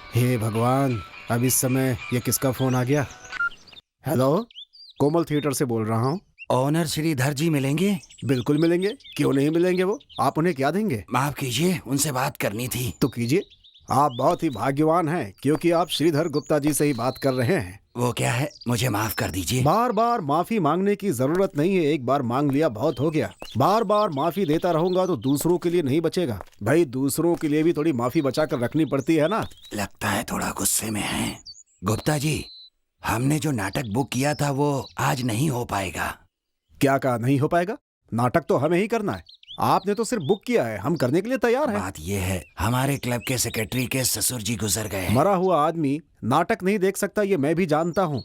हे भगवान, अब इस समय ये किसका फोन आ गया? हेलो, कोमल थिएटर से बोल रहा हूँ। ऑनर श्रीधर जी मिलेंगे? बिल्कुल मिलेंगे, क्यों नहीं मिलेंगे? वो आप उन्हें क्या देंगे? माफ कीजिए, उनसे बात करनी थी। तो कीजिए। आप बहुत ही भाग्यवान हैं क्योंकि आप श्रीधर गुप्ता जी से ही बात कर रहे हैं। वो क्या है, मुझे माफ कर दीजिए। बार बार माफी मांगने की जरूरत नहीं है, एक बार मांग लिया बहुत हो गया। बार बार माफी देता रहूंगा तो दूसरों के लिए नहीं बचेगा। भाई, दूसरों के लिए भी थोड़ी माफी बचा कर रखनी पड़ती है ना। लगता है थोड़ा गुस्से में हैं। गुप्ता जी, हमने जो नाटक बुक किया था वो आज नहीं हो पाएगा। क्या कहा नहीं हो पाएगा? नाटक तो हमें ही करना है। आपने तो सिर्फ बुक किया है, हम करने के लिए तैयार हैं। बात ये है, हमारे क्लब के सेक्रेटरी के ससुर जी गुजर गए। मरा हुआ आदमी नाटक नहीं देख सकता, ये मैं भी जानता हूँ,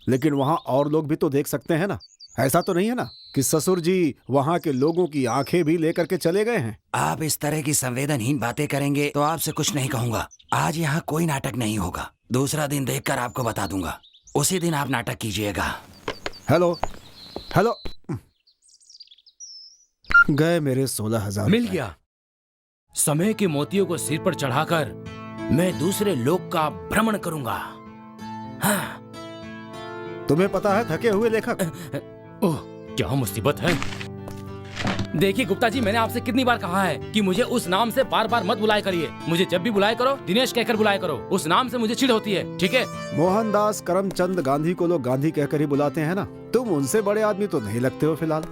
लेकिन वहाँ और लोग भी तो देख सकते हैं ना। ऐसा तो नहीं है ना कि ससुर जी वहाँ के लोगों की आंखें भी लेकर के चले गए हैं। आप इस तरह की संवेदनहीन बातें करेंगे तो आपसे कुछ नहीं कहूँगा। आज यहाँ कोई नाटक नहीं होगा। दूसरा दिन देखकर आपको बता दूंगा, उसी दिन आप नाटक कीजिएगा। हेलो हेलो, गए मेरे 16,000। मिल गया। समय के मोतियों को सिर पर चढ़ाकर मैं दूसरे लोक का भ्रमण करूंगा। हाँ। तुम्हें पता है थके हुए लेखक। ओह, क्या मुसीबत है। देखिए गुप्ता जी, मैंने आपसे कितनी बार कहा है कि मुझे उस नाम से बार बार मत बुलाया करिए। मुझे जब भी बुलाया करो दिनेश कहकर बुलाया करो। उस नाम से मुझे चिढ़ होती है, ठीक है? मोहनदास करमचंद गांधी को लोग गांधी कहकर ही बुलाते हैं ना। तुम उनसे बड़े आदमी तो नहीं लगते हो फिलहाल।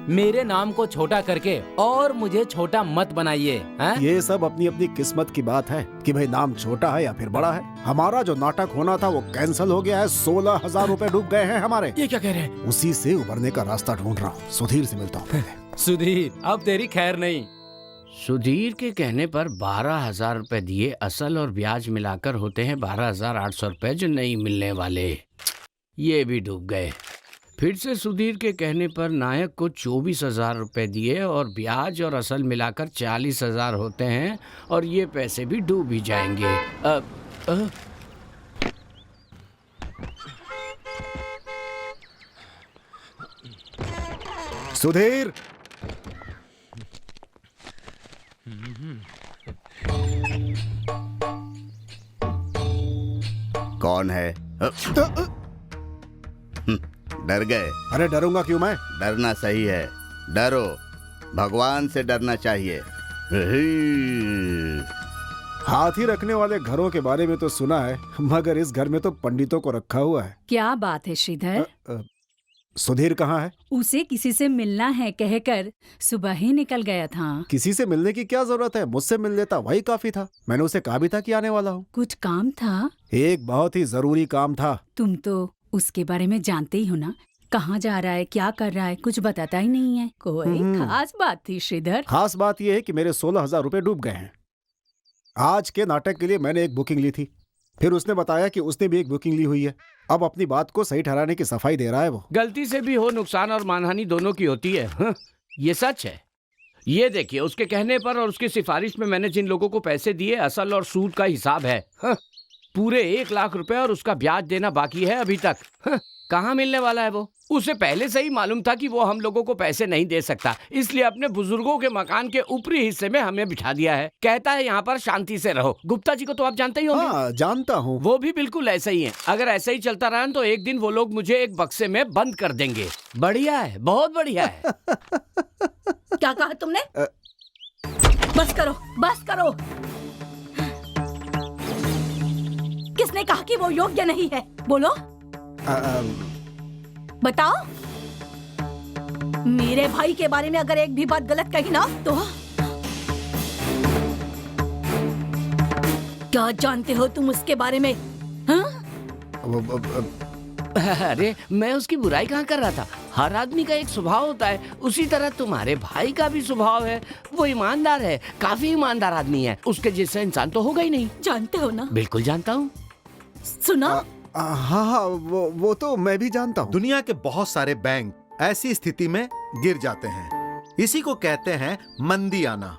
मेरे नाम को छोटा करके और मुझे छोटा मत बनाइए। ये सब अपनी अपनी किस्मत की बात है कि भाई नाम छोटा है या फिर बड़ा है। हमारा जो नाटक होना था वो कैंसिल हो गया है। 16,000 रुपए डूब गए हैं हमारे। ये क्या कह रहे हैं? उसी से उबरने का रास्ता ढूंढ रहा हूँ। सुधीर से मिलता हूँ पहले। सुधीर, अब तेरी खैर नहीं। सुधीर के कहने पर 12,000 रुपए दिए। असल और ब्याज मिलाकर होते हैं 12,800 रुपए, जो नहीं मिलने वाले। ये भी डूब गए। फिर से सुधीर के कहने पर नायक को 24,000 रुपए दिए और ब्याज और असल मिलाकर 40,000 होते हैं, और ये पैसे भी डूब ही जाएंगे। सुधीर, कौन है? डर गए? अरे डरूंगा क्यों मैं? डरना सही है, डरो। भगवान से डरना चाहिए। हाथी रखने वाले घरों के बारे में तो सुना है, मगर इस घर में तो पंडितों को रखा हुआ है। क्या बात है श्रीधर? सुधीर कहाँ है? उसे किसी से मिलना है कहकर सुबह ही निकल गया था। किसी से मिलने की क्या जरूरत है, मुझसे मिल लेता वही काफी था। मैंने उसे कहा भी था कि आने वाला हूँ। कुछ काम था? एक बहुत ही जरूरी काम था। तुम तो उसके बारे में जानते ही हो ना। कहाँ जा रहा है, क्या कर रहा है, कुछ बताता ही नहीं है। कोई खास बात थी श्रीधर? खास बात यह है कि मेरे 16,000 रुपए डूब गए हैं। आज के नाटक के लिए मैंने एक बुकिंग ली थी, फिर उसने बताया कि उसने भी एक बुकिंग ली हुई है। अब अपनी बात को सही ठहराने की सफाई दे रहा है वो। गलती से भी हो, नुकसान और मानहानि दोनों की होती है। ये सच है। ये देखिए, उसके कहने पर और उसकी सिफारिश में मैंने जिन लोगों को पैसे दिए, असल और सूद का हिसाब है। पूरे 1 लाख रुपए, और उसका ब्याज देना बाकी है अभी तक। कहाँ मिलने वाला है वो? उसे पहले से ही मालूम था कि वो हम लोगों को पैसे नहीं दे सकता, इसलिए अपने बुजुर्गों के मकान के ऊपरी हिस्से में हमें बिठा दिया है। कहता है यहाँ पर शांति से रहो। गुप्ता जी को तो आप जानते ही होंगे। हाँ, जानता हूँ। वो भी बिल्कुल ऐसे ही हैं। अगर ऐसे ही चलता रहा तो एक दिन वो लोग मुझे एक बक्से में बंद कर देंगे। बढ़िया है, बहुत बढ़िया है। क्या कहा तुमने? बस करो, बस करो। किसने कहा कि वो योग्य नहीं है? बोलो, बताओ। मेरे भाई के बारे में अगर एक भी बात गलत कही ना तो क्या जानते हो तुम उसके बारे में? हाँ? अरे, मैं उसकी बुराई कहाँ कर रहा था। हर आदमी का एक स्वभाव होता है, उसी तरह तुम्हारे भाई का भी स्वभाव है। वो ईमानदार है, काफी ईमानदार आदमी है। उसके जैसा इंसान तो होगा ही नहीं। जानते हो ना? बिल्कुल जानता हूँ। सुना? हाँ, वो तो मैं भी जानता हूँ। दुनिया के बहुत सारे बैंक ऐसी स्थिति में गिर जाते हैं। इसी को कहते हैं मंदी आना।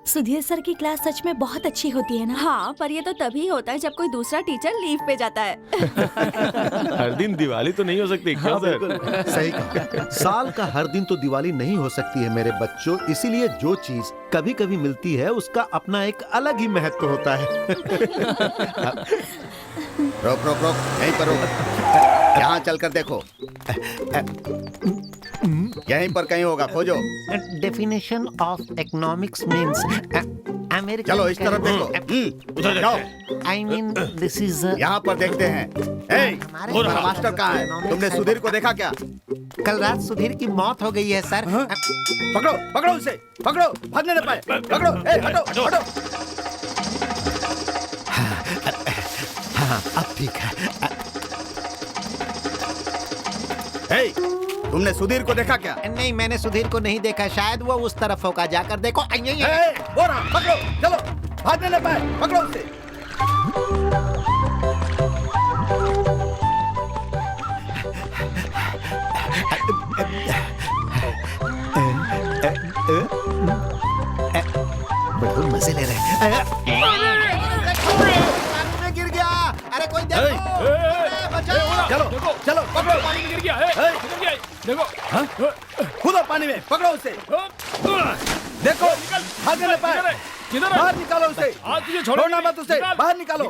सुधीर सर की क्लास सच में बहुत अच्छी होती है ना। हाँ, पर ये तो तभी होता है जब कोई दूसरा टीचर लीव पे जाता है। हर दिन दिवाली तो नहीं हो सकती क्या सर? सही कहा। साल का हर दिन तो दिवाली नहीं हो सकती है मेरे बच्चों, इसीलिए जो चीज कभी कभी मिलती है उसका अपना एक अलग ही महत्व होता है। रोक रोक रोक, यहीं पर रोक। यहाँ चलकर देखो, यहीं पर कहीं होगा, खोजो। Definition of economics means American. चलो इस तरफ देखो। उधर जाओ, आई मीन दिस इज यहाँ पर देखते हैं। तुम्हारा मास्टर कहाँ है? तुमने सुधीर को देखा क्या? कल रात सुधीर की मौत हो गई है सर। पकड़ो पकड़ो उसे, पकड़ो, भागने न पाए। पकड़ो, हटो हटो। हाँ अब ठीक है। तुमने सुधीर को देखा क्या? नहीं मैंने सुधीर को नहीं देखा, शायद वो उस तरफ होगा, जाकर देखो। वो रहा, पकड़ो, चलो, भागने न पाए, पकड़ो उसे। बड़े मजे ले रहे हैं। पानी में गिर गया। अरे कोई देखो। बचाओ। चलो चलो, पकड़ो। पानी में गिर गया है, गिर गया है। देखो कूदो पानी में, पकड़ो उसे। देखो, भागने न पाए। किधर है? बाहर निकालो उसे। आज तुझे छोड़ना मत उसे, बाहर निकालो।